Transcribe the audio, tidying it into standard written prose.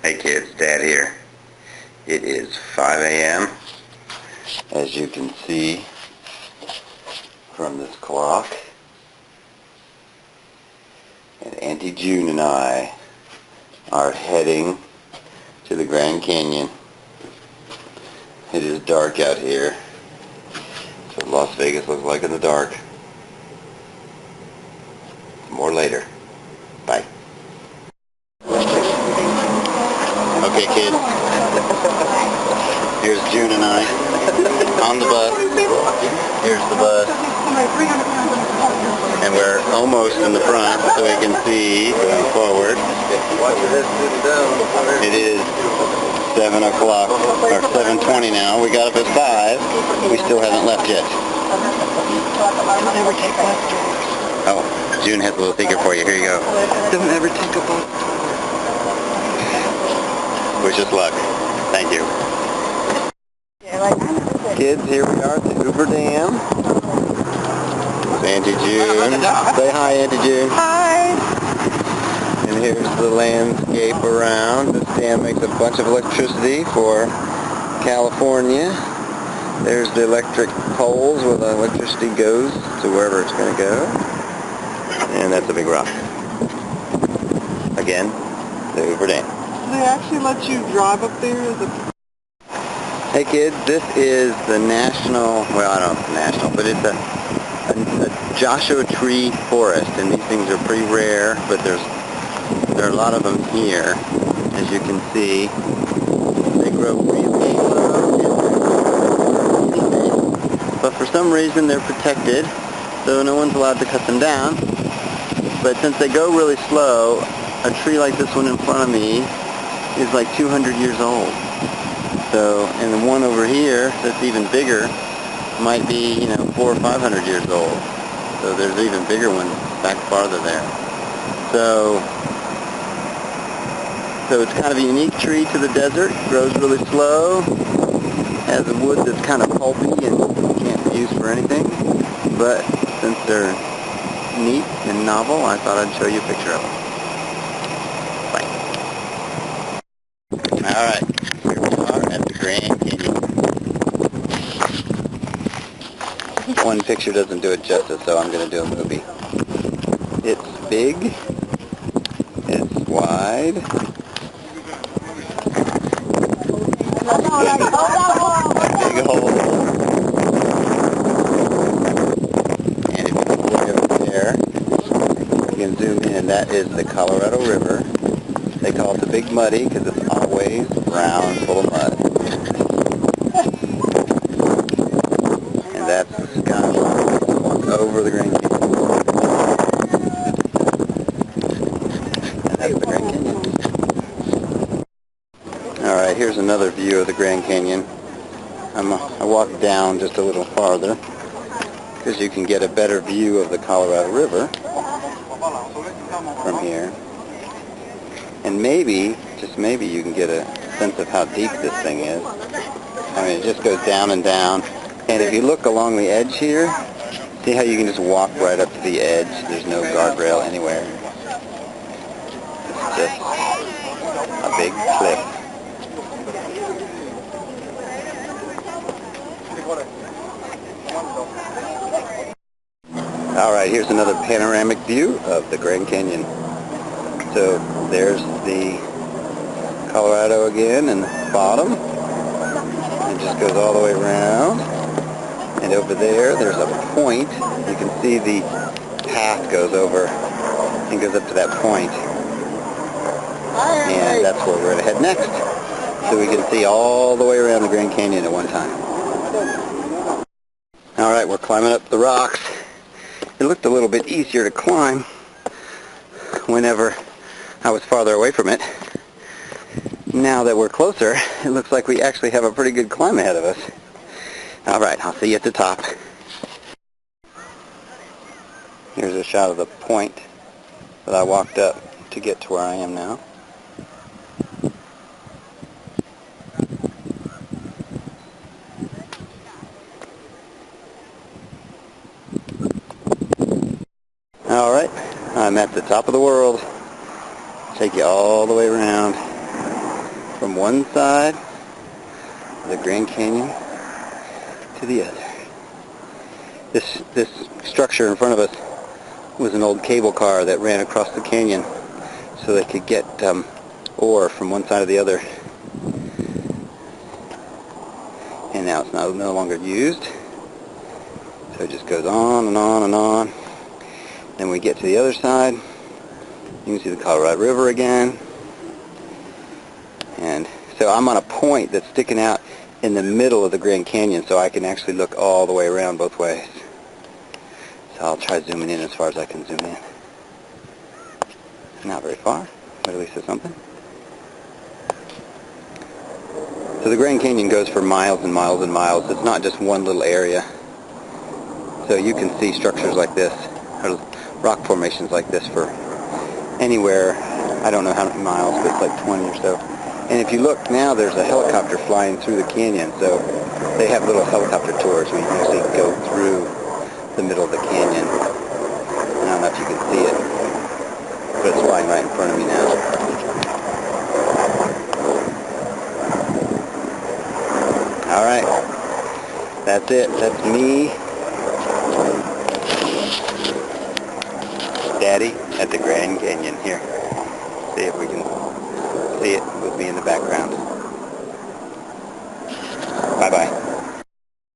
Hey kids, Dad here. It is 5 a.m. as you can see from this clock. And Auntie June and I are heading to the Grand Canyon. It is dark out here. That's what Las Vegas looks like in the dark. More later. Bye. Okay, kids. Here's June and I on the bus. Here's the bus. And we're almost in the front so we can see going forward. It is 7 o'clock, or 7:20 now. We got up at 5. We still haven't left yet. Don't ever take bus tours. Oh, June has a little secret for you. Here you go. Don't ever take a bus tour. Wish us luck. Thank you. Kids, here we are at the Hoover Dam. Auntie June. Say hi, Auntie June. Hi. And here's the landscape around. This dam makes a bunch of electricity for California. There's the electric poles where the electricity goes to wherever it's going to go. And that's a big rock. Again, the Hoover Dam. Do they actually let you drive up there? Hey kids, this is the national, well I don't know if it's national, but it's a Joshua tree forest, and these things are pretty rare, but there are a lot of them here, as you can see. They grow really low, but for some reason they're protected, so no one's allowed to cut them down. But since they go really slow, a tree like this one in front of me is like 200 years old. So, and the one over here that's even bigger might be, 400 or 500 years old. So there's even bigger ones back farther there. So it's kind of a unique tree to the desert. It grows really slow. Has a wood that's kind of pulpy and can't be used for anything. But since they're neat and novel, I thought I'd show you a picture of them. Bye. Alright. At the Grand Canyon. One picture doesn't do it justice, so I'm going to do a movie. It's big. It's wide. Big hole. And if you look way over there, you can zoom in. That is the Colorado River. They call it the Big Muddy because it's always brown, full of mud. And that's the sky over the Grand Canyon. And that's the Grand Canyon. Alright, here's another view of the Grand Canyon. I walked down just a little farther because you can get a better view of the Colorado River from here. And maybe, just maybe, you can get a sense of how deep this thing is. I mean, it just goes down and down. And if you look along the edge here, see how you can just walk right up to the edge? There's no guardrail anywhere. It's just a big cliff. Alright, here's another panoramic view of the Grand Canyon. So there's the Colorado again in the bottom. It just goes all the way around. And over there, there's a point. You can see the path goes over and goes up to that point. And that's where we're going to head next. So we can see all the way around the Grand Canyon at one time. Alright, we're climbing up the rocks. It looked a little bit easier to climb whenever I was farther away from it. Now that we're closer, it looks like we actually have a pretty good climb ahead of us. Alright, I'll see you at the top. Here's a shot of the point that I walked up to get to where I am now. Alright, I'm at the top of the world. Take you all the way around. from one side of the Grand Canyon to the other. This structure in front of us was an old cable car that ran across the canyon so they could get ore from one side to the other. And now it's no longer used. So it just goes on and on and on. Then we get to the other side. You can see the Colorado River again. And so I'm on a point that's sticking out in the middle of the Grand Canyon, so I can actually look all the way around both ways. So I'll try zooming in as far as I can zoom in. Not very far, but at least it's something. So the Grand Canyon goes for miles and miles and miles. It's not just one little area. So you can see structures like this, or rock formations like this for anywhere, I don't know how many miles, but it's like 20 or so. And if you look now, there's a helicopter flying through the canyon. So they have little helicopter tours where you can actually go through the middle of the canyon. I don't know if you can see it, but it's flying right in front of me now. Alright, that's it. That's me, Daddy, at the Grand Canyon here. See if we can see it with me in the background.